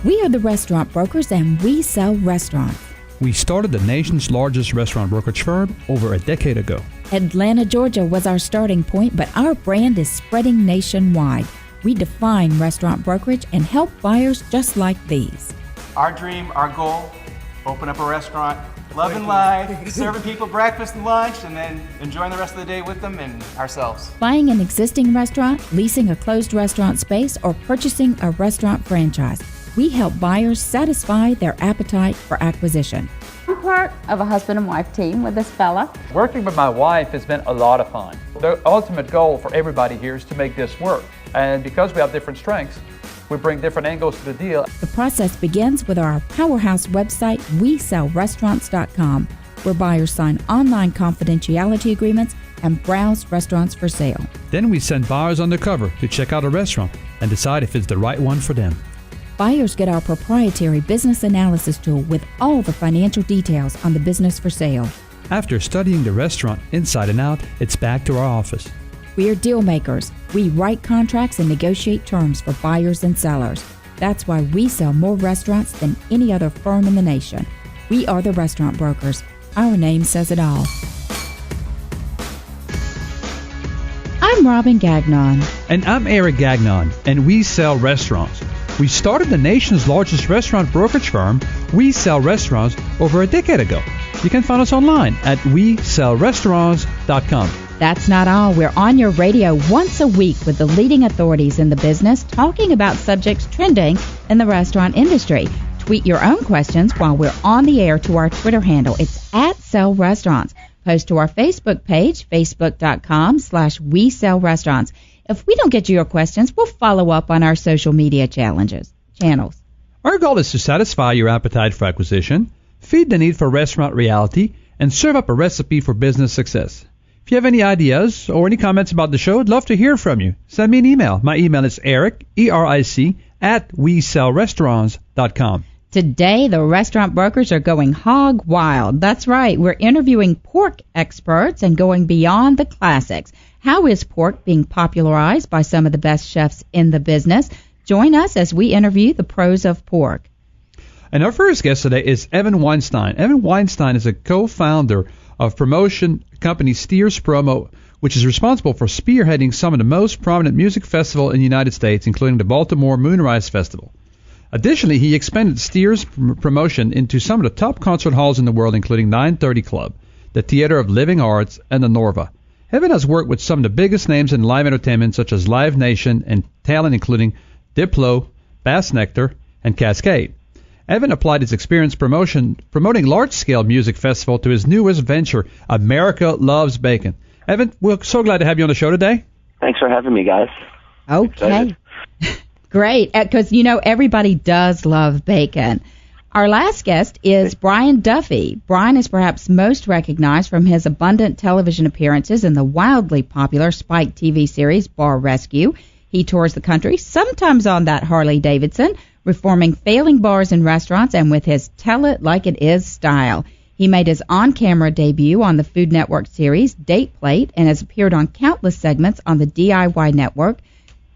We are the restaurant brokers, and we sell restaurants. We started the nation's largest restaurant brokerage firm over a decade ago. Atlanta, Georgia was our starting point, but our brand is spreading nationwide. We define restaurant brokerage and help buyers just like these. Our dream, our goal, open up a restaurant, loving life, serving people breakfast and lunch, and then enjoying the rest of the day with them and ourselves. Buying an existing restaurant, leasing a closed restaurant space, or purchasing a restaurant franchise. We help buyers satisfy their appetite for acquisition. I'm part of a husband and wife team with this fella. Working with my wife has been a lot of fun. The ultimate goal for everybody here is to make this work. And because we have different strengths, we bring different angles to the deal. The process begins with our powerhouse website, WeSellRestaurants.com, where buyers sign online confidentiality agreements and browse restaurants for sale. Then we send buyers undercover to check out a restaurant and decide if it's the right one for them. Buyers get our proprietary business analysis tool with all the financial details on the business for sale. After studying the restaurant inside and out, it's back to our office. We're deal makers. We write contracts and negotiate terms for buyers and sellers. That's why we sell more restaurants than any other firm in the nation. We are the restaurant brokers. Our name says it all. I'm Robin Gagnon. And I'm Eric Gagnon, and we sell restaurants. We started the nation's largest restaurant brokerage firm, We Sell Restaurants, over a decade ago. You can find us online at WeSellRestaurants.com. That's not all. We're on your radio once a week with the leading authorities in the business talking about subjects trending in the restaurant industry. Tweet your own questions while we're on the air to our Twitter handle. It's @SellRestaurants. Post to our Facebook page, facebook.com/WeSellRestaurants. If we don't get to your questions, we'll follow up on our social media channels. Our goal is to satisfy your appetite for acquisition, feed the need for restaurant reality, and serve up a recipe for business success. If you have any ideas or any comments about the show, I'd love to hear from you. Send me an email. My email is Eric, ERIC, @WeSellRestaurants.com. Today, the restaurant brokers are going hog wild. That's right. We're interviewing pork experts and going beyond the classics. How is pork being popularized by some of the best chefs in the business? Join us as we interview the pros of pork. And our first guest today is Evan Weinstein. Evan Weinstein is a co-founder of promotion company Steers Promo, which is responsible for spearheading some of the most prominent music festivals in the United States, including the Baltimore Moonrise Festival. Additionally, he expanded Steers Promotion into some of the top concert halls in the world, including 930 Club, the Theater of Living Arts, and the Norva. Evan has worked with some of the biggest names in live entertainment, such as Live Nation, and talent including Diplo, Bass Nectar, and Cascade. Evan applied his experience promoting large-scale music festival to his newest venture, America Loves Bacon. Evan, we're so glad to have you on the show today. Thanks for having me, guys. Okay. Great, because, everybody does love bacon. Our last guest is Brian Duffy. Brian is perhaps most recognized from his abundant television appearances in the wildly popular Spike TV series Bar Rescue. He tours the country, sometimes on that Harley Davidson, reforming failing bars and restaurants, and with his tell it like it is style. He made his on-camera debut on the Food Network series Date Plate and has appeared on countless segments on the DIY Network,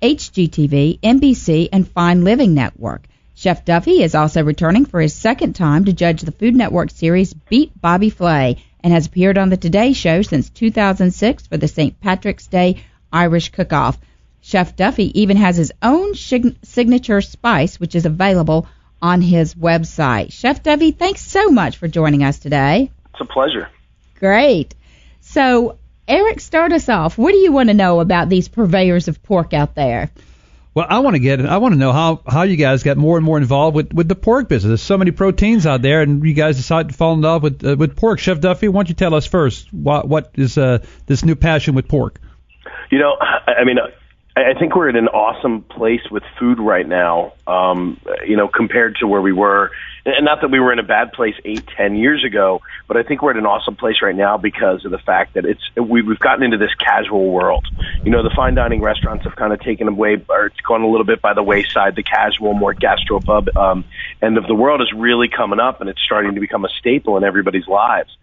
HGTV, NBC, and Fine Living Network. Chef Duffy is also returning for his second time to judge the Food Network series Beat Bobby Flay and has appeared on the Today Show since 2006 for the St. Patrick's Day Irish Cook-Off. Chef Duffy even has his own signature spice, which is available on his website. Chef Duffy, thanks so much for joining us today. It's a pleasure. Great. So, Eric, start us off. What do you want to know about these purveyors of pork out there? Well, I want to know how you guys got more and more involved with the pork business. There's so many proteins out there, and you guys decided to fall in love with pork. Chef Duffy, why don't you tell us first what is this new passion with pork? I think we're in an awesome place with food right now, compared to where we were. And not that we were in a bad place 8-10 years ago, but I think we're in an awesome place right now because of the fact that we've gotten into this casual world. The fine dining restaurants have kind of taken away, or it's gone a little bit by the wayside. The casual, more gastropub end of the world is really coming up, and it's starting to become a staple in everybody's lives.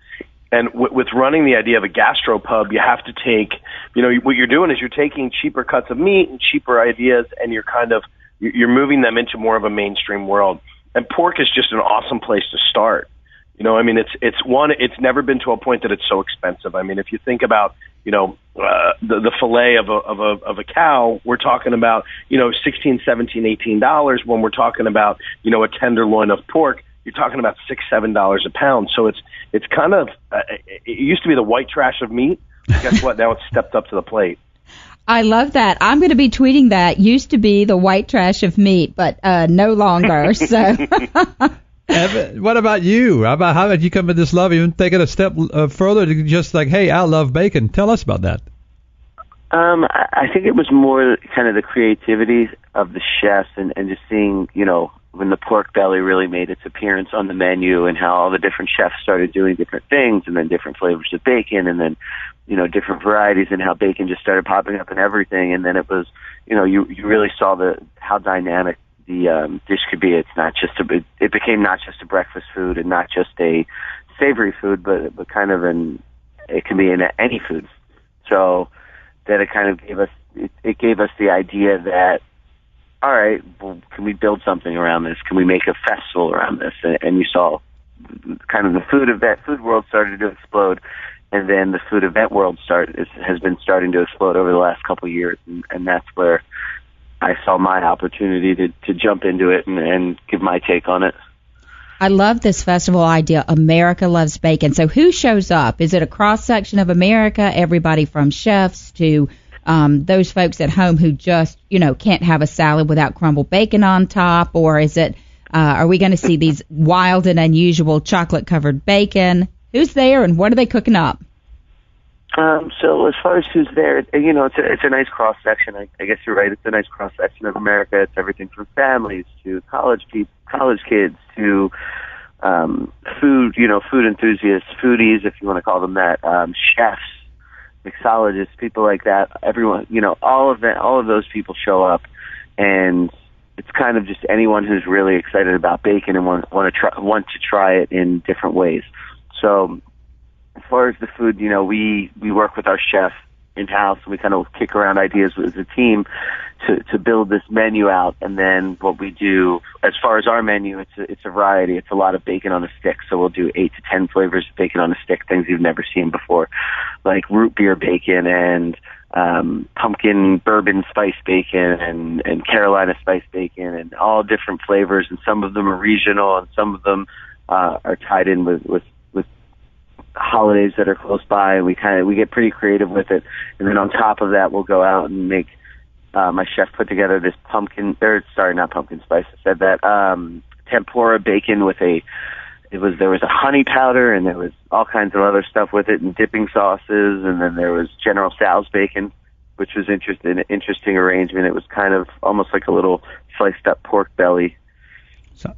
And with running the idea of a gastropub, you have to take, what you're doing is you're taking cheaper cuts of meat and cheaper ideas, and you're kind of you're moving them into more of a mainstream world. And pork is just an awesome place to start. You know, I mean, it's never been to a point that it's so expensive. I mean, if you think about, you know, the fillet of a cow, we're talking about, you know, $16, $17, $18. When we're talking about, you know, a tenderloin of pork, you're talking about $6-7 a pound. So it's kind of it used to be the white trash of meat. Guess what? Now it's stepped up to the plate. I love that. I'm going to be tweeting that. Used to be the white trash of meat, but no longer. So. Evan, what about you? How about you come to this love, even take it a step further to just like, hey, I love bacon. Tell us about that. I think it was more kind of the creativity of the chefs and just seeing, you know, when the pork belly really made its appearance on the menu and how all the different chefs started doing different things and then different flavors of bacon and then, you know, different varieties and how bacon just started popping up in everything. And then it was, you know, you really saw how dynamic the dish could be. It's not just it became not just a breakfast food and not just a savory food, but kind of it can be in any food. So that it kind of gave us the idea that, all right, well, can we build something around this? Can we make a festival around this? And you saw kind of the food world started to explode, and then the food event world has been starting to explode over the last couple of years, and that's where I saw my opportunity to jump into it and give my take on it. I love this festival idea. America Loves Bacon. So who shows up? Is it a cross-section of America, everybody from chefs to those folks at home who just, you know, can't have a salad without crumbled bacon on top? Or is it, are we going to see these wild and unusual chocolate-covered bacon? Who's there and what are they cooking up? So as far as who's there, you know, it's a nice cross section. I guess you're right. It's a nice cross section of America. It's everything from families to college kids to food enthusiasts, foodies, if you want to call them that, chefs, mixologists, people like that. Everyone, you know, all of those people show up, and it's kind of just anyone who's really excited about bacon and want to try it in different ways. So as far as the food, you know, we work with our chef in-house, and we kind of kick around ideas as a team to build this menu out. And then what we do, as far as our menu, it's a variety. It's a lot of bacon on a stick, so we'll do 8 to 10 flavors of bacon on a stick, things you've never seen before, like root beer bacon and pumpkin bourbon spice bacon and Carolina spice bacon and all different flavors. And some of them are regional, and some of them are tied in with holidays that are close by, and we get pretty creative with it. And then on top of that, we'll go out and make my chef put together this not pumpkin spice, I said that, tempura bacon with there was a honey powder, and there was all kinds of other stuff with it, and dipping sauces, and then there was General Tso's bacon, which was an interesting arrangement. It was kind of almost like a little sliced up pork belly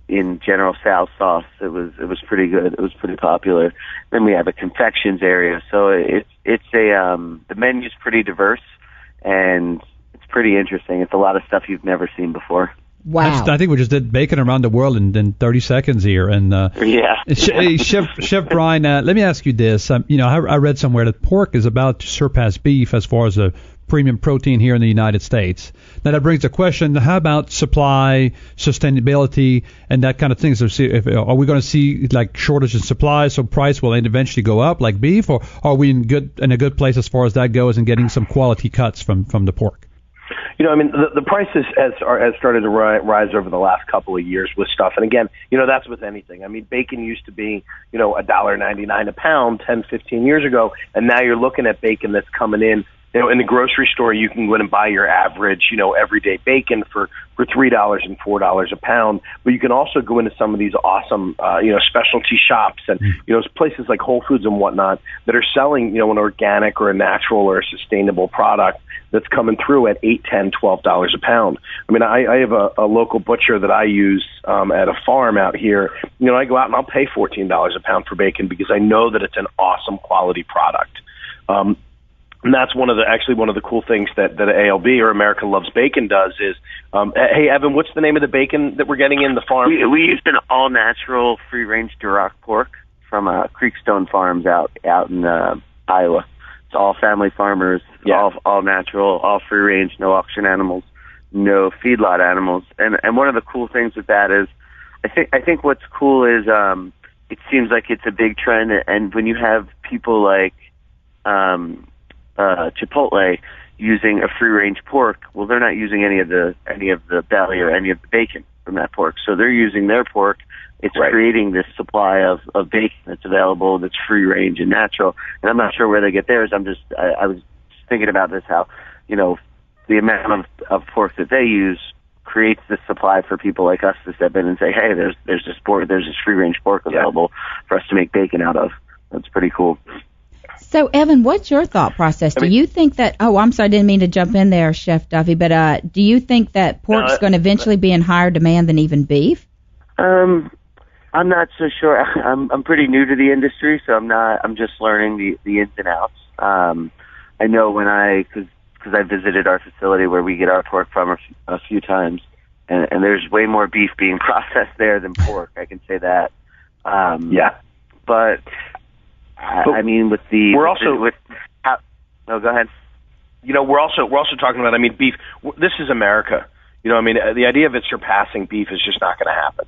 in General Tso's sauce. It was pretty good. It was pretty popular. Then we have a confections area, so the menu's pretty diverse, and it's pretty interesting. It's a lot of stuff you've never seen before. Wow. I think we just did bacon around the world in 30 seconds here. And yeah. Chef Brian, let me ask you this. You know, I read somewhere that pork is about to surpass beef as far as a premium protein here in the United States. Now that brings the question: how about supply, sustainability, and that kind of thing? So, are we going to see like shortage in supply, so price will eventually go up like beef, or are we in a good place as far as that goes and getting some quality cuts from the pork? You know, I mean, the prices has started to rise over the last couple of years with stuff. And again, you know, that's with anything. I mean, bacon used to be, you know, $1.99 a pound 10, 15 years ago, and now you're looking at bacon that's coming in. You know, in the grocery store, you can go in and buy your average, you know, everyday bacon for $3 and $4 a pound. But you can also go into some of these awesome, you know, specialty shops and, you know, places like Whole Foods and whatnot that are selling, you know, an organic or a natural or a sustainable product that's coming through at $8, $10, $12 a pound. I mean, I have a local butcher that I use at a farm out here. You know, I go out and I'll pay $14 a pound for bacon because I know that it's an awesome quality product. And that's one of the cool things that ALB or America Loves Bacon does is, hey Evan, what's the name of the bacon that we're getting in the farm? We used an all natural free range Duroc pork from Creekstone Farms out in Iowa. It's all family farmers, all natural, all free range, no auction animals, no feedlot animals. And one of the cool things with that is, I think what's cool is it seems like it's a big trend. And when you have people like Chipotle using a free range pork, well, they're not using any of the belly or any of the bacon from that pork. So they're using their pork. It's creating this supply of bacon that's available, that's free range and natural. And I'm not sure where they get theirs. I was thinking about this, how, the amount of pork that they use creates this supply for people like us to step in and say, hey, there's this free range pork available for us to make bacon out of. That's pretty cool. So, Evan, what's your thought process? Do you think that, I'm sorry, I didn't mean to jump in there, Chef Duffy, but do you think that pork's going to eventually be in higher demand than even beef? I'm not so sure. I'm pretty new to the industry, so I'm just learning the ins and outs. I know because I visited our facility where we get our pork from a few times, and there's way more beef being processed there than pork. I can say that. But I mean, go ahead. We're also talking about, beef. This is America. The idea of it surpassing beef is just not going to happen.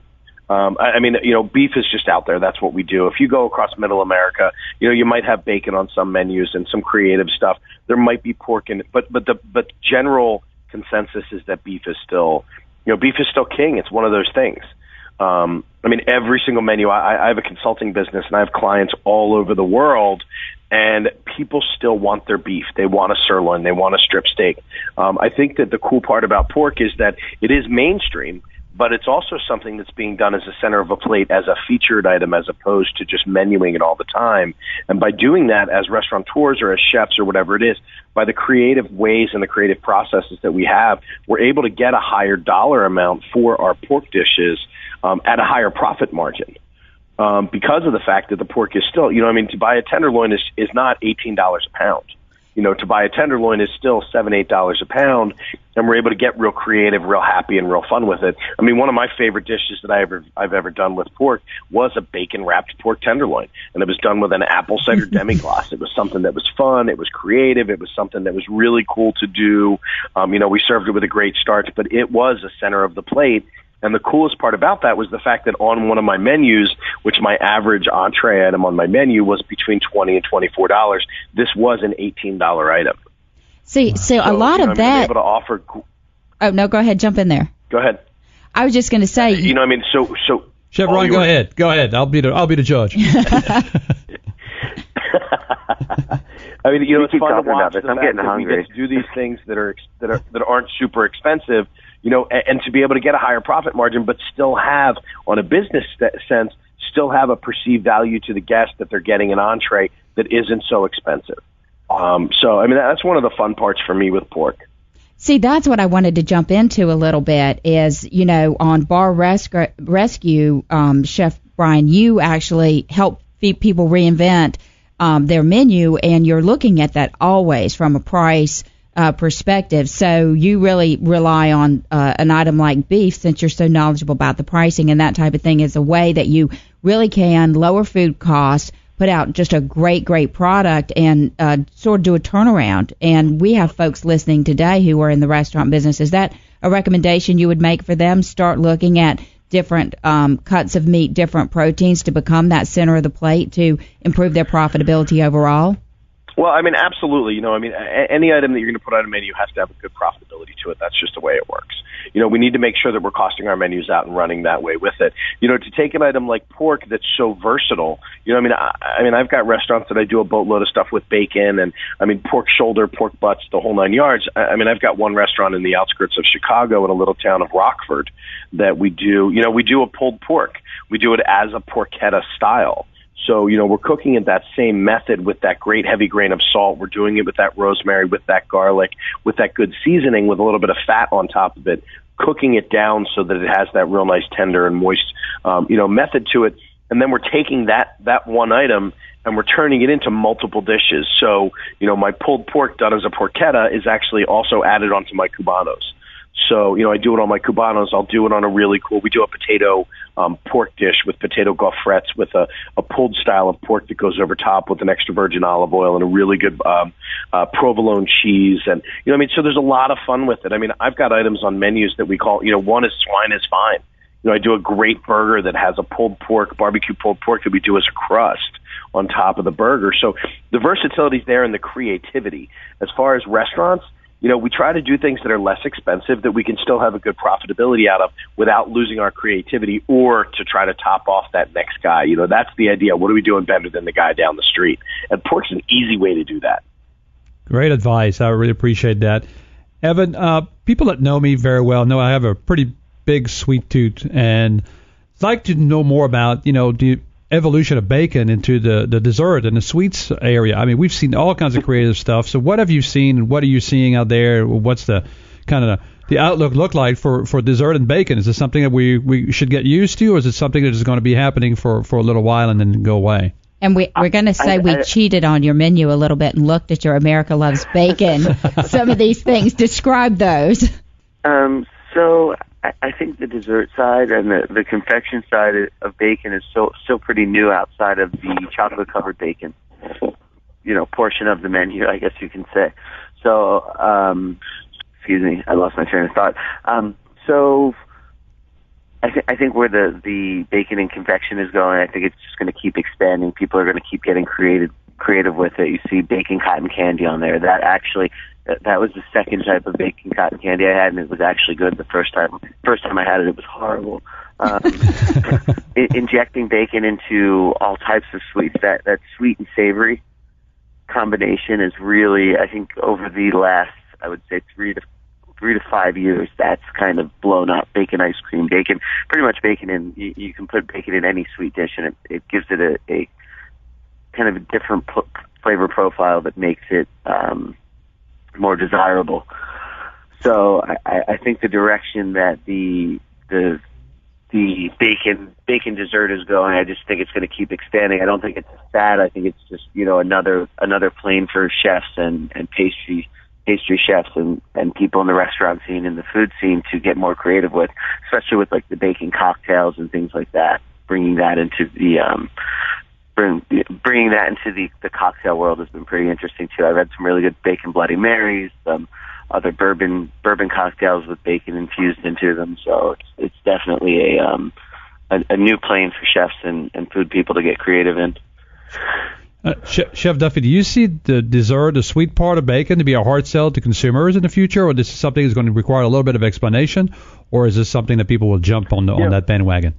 Beef is just out there. That's what we do. If you go across middle America, you might have bacon on some menus and some creative stuff. There might be pork in it, but general consensus is that beef is still king. It's one of those things. Every single menu, I have a consulting business and I have clients all over the world, and people still want their beef. They want a sirloin. They want a strip steak. I think that the cool part about pork is that it is mainstream, but it's also something that's being done as a center of a plate, as a featured item, as opposed to just menuing it all the time. And by doing that as restaurateurs or as chefs or whatever it is, by the creative ways and the creative processes that we have, we're able to get a higher dollar amount for our pork dishes at a higher profit margin. Because of the fact that the pork is still, to buy a tenderloin is not $18 a pound. To buy a tenderloin is still $7, $8 a pound, and we're able to get real creative, real happy, and real fun with it. One of my favorite dishes that I've ever done with pork was a bacon-wrapped pork tenderloin, and it was done with an apple cider demi-glace. It was something that was fun, it was creative, it was something that was really cool to do. We served it with a great starch, but it was a center of the plate. And the coolest part about that was the fact that on one of my menus, which my average entree item on my menu was between $20 and $24, this was an $18 item. So a lot of that. Able to offer. Oh no, go ahead, jump in there. Go ahead. I was just going to say. So. Chef Ron, go ahead. Go ahead. I'll be the judge. It's fun to watch. I'm getting hungry. We get to do these things that aren't super expensive. And to be able to get a higher profit margin, but still have, on a business sense, still have a perceived value to the guest that they're getting an entree that isn't so expensive. That's one of the fun parts for me with pork. See, that's what I wanted to jump into a little bit is, on Bar Rescue, Chef Brian, you actually help people reinvent their menu, and you're looking at that always from a price perspective. So you really rely on an item like beef, since you're so knowledgeable about the pricing and that type of thing, as a way that you really can lower food costs, put out just a great product, and sort of do a turnaround. And we have folks listening today who are in the restaurant business. Is that a recommendation you would make for them? Start looking at different cuts of meat, different proteins to become that center of the plate to improve their profitability overall? Well, absolutely. Any item that you're going to put on a menu has to have a good profitability to it. That's just the way it works. We need to make sure that we're costing our menus out and running that way with it. To take an item like pork that's so versatile, I've got restaurants that I do a boatload of stuff with bacon and, pork shoulder, pork butts, the whole nine yards. I've got one restaurant in the outskirts of Chicago in a little town of Rockford that we do a pulled pork. We do it as a porchetta style. So, we're cooking it that same method with that great heavy grain of salt. We're doing it with that rosemary, with that garlic, with that good seasoning, with a little bit of fat on top of it, cooking it down so that it has that real nice tender and moist, method to it. And then we're taking that one item and we're turning it into multiple dishes. So, my pulled pork done as a porchetta is actually also added onto my cubanos. So, I do it on my cubanos. I'll do it on we do a potato pork dish with potato gaufrettes with a pulled style of pork that goes over top with an extra virgin olive oil and a really good provolone cheese. And, so there's a lot of fun with it. I've got items on menus that we call, one is swine is fine. I do a great burger that has a barbecue pulled pork that we do as a crust on top of the burger. So the versatility is there and the creativity. As far as restaurants, we try to do things that are less expensive that we can still have a good profitability out of without losing our creativity or to try to top off that next guy. That's the idea. What are we doing better than the guy down the street? And pork's an easy way to do that. Great advice. I really appreciate that. Evan, people that know me very well know I have a pretty big sweet tooth, and I'd like to know more about, the evolution of bacon into the dessert and the sweets area. We've seen all kinds of creative stuff. So what have you seen, and what are you seeing out there? What's the kind of the outlook look like for dessert and bacon? Is it something that we should get used to, or is it something that is going to be happening for a little while and then go away? And we're going to say we cheated on your menu a little bit and looked at your America Loves Bacon. Some of these things, describe those. So I think the dessert side and the confection side of bacon is still pretty new outside of the chocolate-covered bacon, portion of the menu, I guess you can say. So, excuse me, I lost my train of thought. So I think where the bacon and confection is going, I think it's just going to keep expanding. People are going to keep getting creative with it. You see bacon cotton candy on there. That was the second type of bacon cotton candy I had, and it was actually good the first time. First time I had it, it was horrible. Injecting bacon into all types of sweets, that sweet and savory combination is really, I think, over the last, I would say, 3 to 5 years, that's kind of blown up. Bacon ice cream, bacon, pretty much bacon in, you can put bacon in any sweet dish, and it gives it a kind of a different flavor profile that makes it more desirable. So I think the direction that the bacon dessert is going, I just think it's going to keep expanding. I don't think it's a fad. I think it's just another plane for chefs and pastry chefs and people in the restaurant scene and the food scene to get more creative with, especially with like the bacon cocktails and things like that. Bringing that into the cocktail world has been pretty interesting too. I've had some really good bacon Bloody Marys, some other bourbon cocktails with bacon infused into them. So it's definitely a new plane for chefs and food people to get creative in. Chef Duffy, do you see the dessert, the sweet part of bacon, to be a hard sell to consumers in the future, or this is something that's going to require a little bit of explanation, or is this something that people will jump on that bandwagon?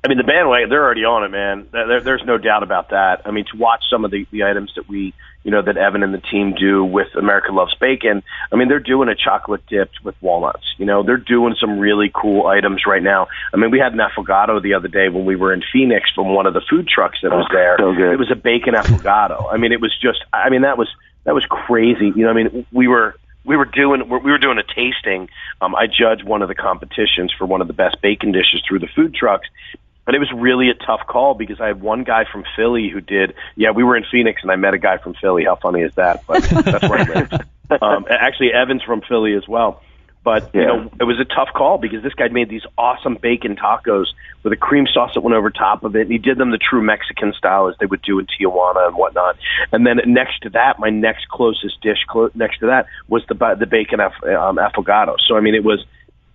The bandwagon, they're already on it, man. There's no doubt about that. To watch some of the items that that Evan and the team do with America Loves Bacon, they're doing a chocolate dipped with walnuts. They're doing some really cool items right now. We had an affogato the other day when we were in Phoenix from one of the food trucks that was there. So good. It was a bacon affogato. It was just, that was crazy. We were doing a tasting. I judged one of the competitions for one of the best bacon dishes through the food trucks. But it was really a tough call because I had one guy from Philly who did, we were in Phoenix and I met a guy from Philly. How funny is that? But that's where I live. Actually, Evan's from Philly as well. But, it was a tough call because this guy made these awesome bacon tacos with a cream sauce that went over top of it. And he did them the true Mexican style as they would do in Tijuana and whatnot. And then next to that, my next closest dish next to that was the bacon affogato. So, it was...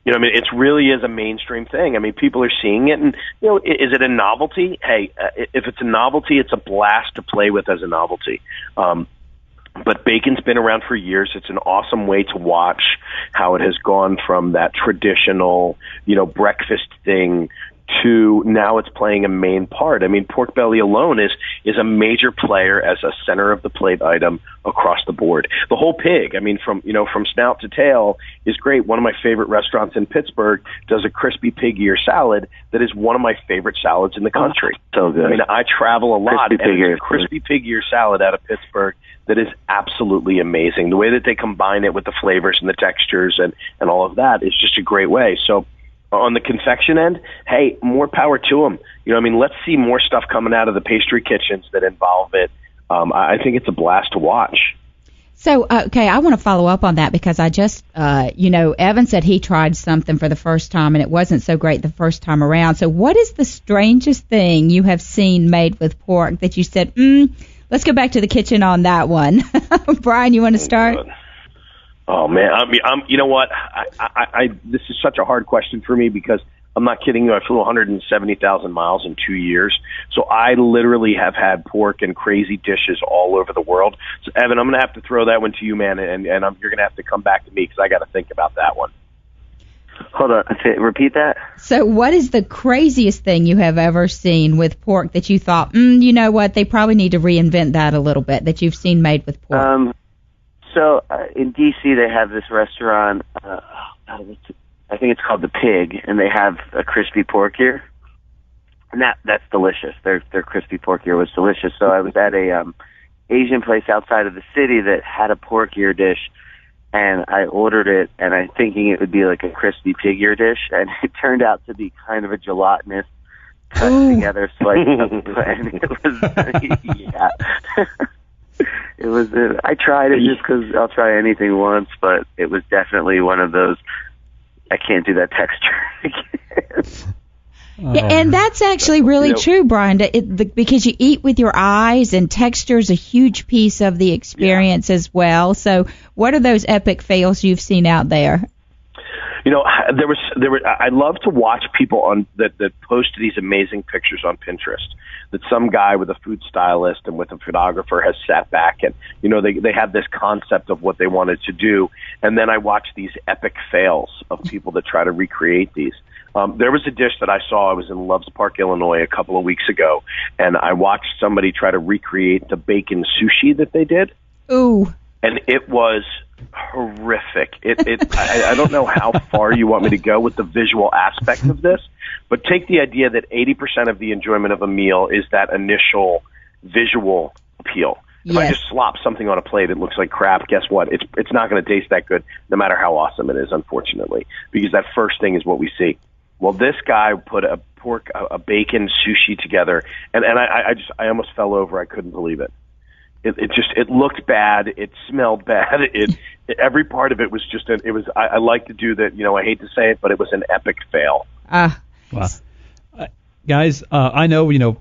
it really is a mainstream thing. People are seeing it, and is it a novelty? Hey, if it's a novelty, it's a blast to play with as a novelty. But bacon's been around for years. It's an awesome way to watch how it has gone from that traditional, breakfast thing to now it's playing a main part. Pork belly alone is a major player as a center of the plate item across the board. The whole pig, from snout to tail is great. One of my favorite restaurants in Pittsburgh does a crispy pig ear salad that is one of my favorite salads in the country. So good. I travel a lot, and crispy pig ear salad out of Pittsburgh that is absolutely amazing. The way that they combine it with the flavors and the textures and all of that is just a great way. So on the confection end, hey, more power to them. Let's see more stuff coming out of the pastry kitchens that involve it. I think it's a blast to watch. So, okay, I want to follow up on that because I just, Evan said he tried something for the first time and it wasn't so great the first time around. So what is the strangest thing you have seen made with pork that you said, let's go back to the kitchen on that one? Brian, you want to start? Oh, man. You know what? This is such a hard question for me because I'm not kidding you. I flew 170,000 miles in 2 years. So I literally have had pork and crazy dishes all over the world. So, Evan, I'm going to have to throw that one to you, man, and you're going to have to come back to me because I got to think about that one. Hold on. Repeat that. So what is the craziest thing you have ever seen with pork that you thought, you know what, they probably need to reinvent that a little bit, that you've seen made with pork? So in D.C. they have this restaurant, I think it's called The Pig, and they have a crispy pork ear, and that's delicious. Their crispy pork ear was delicious. So I was at a Asian place outside of the city that had a pork ear dish, and I ordered it, and I'm thinking it would be like a crispy pig ear dish, and it turned out to be kind of a gelatinous, cut together slice of, and it was, yeah. It was. I tried it just because I'll try anything once, but it was definitely one of those. I can't do that texture. Yeah, and that's actually really true, Brian, because you eat with your eyes, and texture is a huge piece of the experience as well. So what are those epic fails you've seen out there? You know, I love to watch people that post these amazing pictures on Pinterest. That some guy with a food stylist and with a photographer has sat back and, you know, they had this concept of what they wanted to do. And then I watch these epic fails of people that try to recreate these. There was a dish that I saw. I was in Loves Park, Illinois a couple of weeks ago, and I watched somebody try to recreate the bacon sushi that they did. Ooh. And it was horrific. I don't know how far you want me to go with the visual aspect of this, but take the idea that 80% of the enjoyment of a meal is that initial visual appeal. If I just slop something on a plate, it looks like crap. Guess what? It's not going to taste that good, no matter how awesome it is, unfortunately, because that first thing is what we see. Well, this guy put a bacon sushi together, and I almost fell over. I couldn't believe it. It looked bad. It smelled bad. Every part of it was just I like to do that. You know, I hate to say it, but it was an epic fail. Wow. Guys, I know, you know,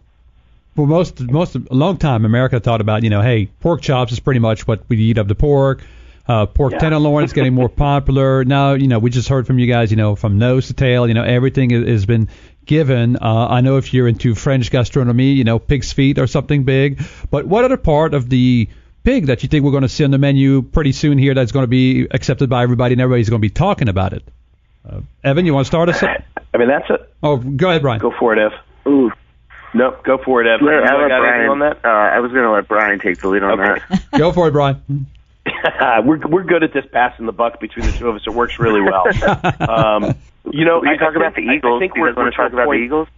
for a long time, America thought about, you know, hey, pork chops is pretty much what we eat of the pork. Pork tenderloin is getting more popular. Now, you know, we just heard from you guys, you know, from nose to tail, you know, everything has been given. I know if you're into French gastronomy, you know, pig's feet or something big. But what other part of the pig that you think we're going to see on the menu pretty soon here that's going to be accepted by everybody and everybody's going to be talking about it? Evan, you want to start us? I mean, that's it. Oh, go ahead, Brian. Go for it, Ev. Ooh. No, go for it, Ev. I'll let Brian on that. I was going to let Brian take the lead on that. Go for it, Brian. We're good at this passing the buck between the two of us. It works really well. You know, I talk about the Eagles. I think we're going to talk about the Eagles.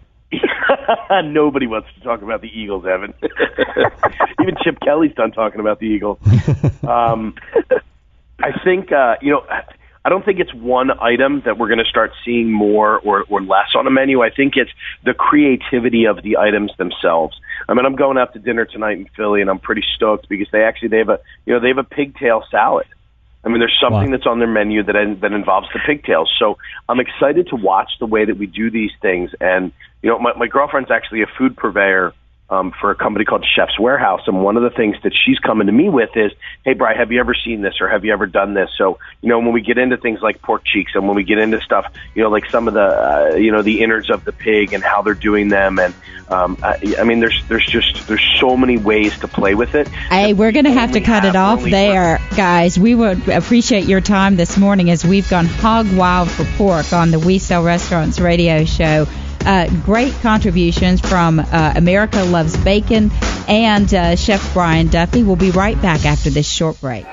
Nobody wants to talk about the Eagles, Evan. Even Chip Kelly's done talking about the Eagles. I think, you know, I don't think it's one item that we're going to start seeing more or less on a menu. I think it's the creativity of the items themselves. I mean, I'm going out to dinner tonight in Philly, and I'm pretty stoked because they have a pigtail salad. I mean, there's something that's on their menu that involves the pigtails. So I'm excited to watch the way that we do these things. And, you know, my girlfriend's actually a food purveyor for a company called Chef's Warehouse. And one of the things that she's coming to me with is, hey, Brian, have you ever seen this or have you ever done this? So, you know, when we get into things like pork cheeks and when we get into stuff, you know, like some of the, you know, the innards of the pig and how they're doing them. And, I mean, there's so many ways to play with it. Hey, we're going to have to cut it off there, guys. We would appreciate your time this morning as we've gone hog wild for pork on the We Sell Restaurants radio show. Great contributions from America Loves Bacon and Chef Brian Duffy. We'll be right back after this short break.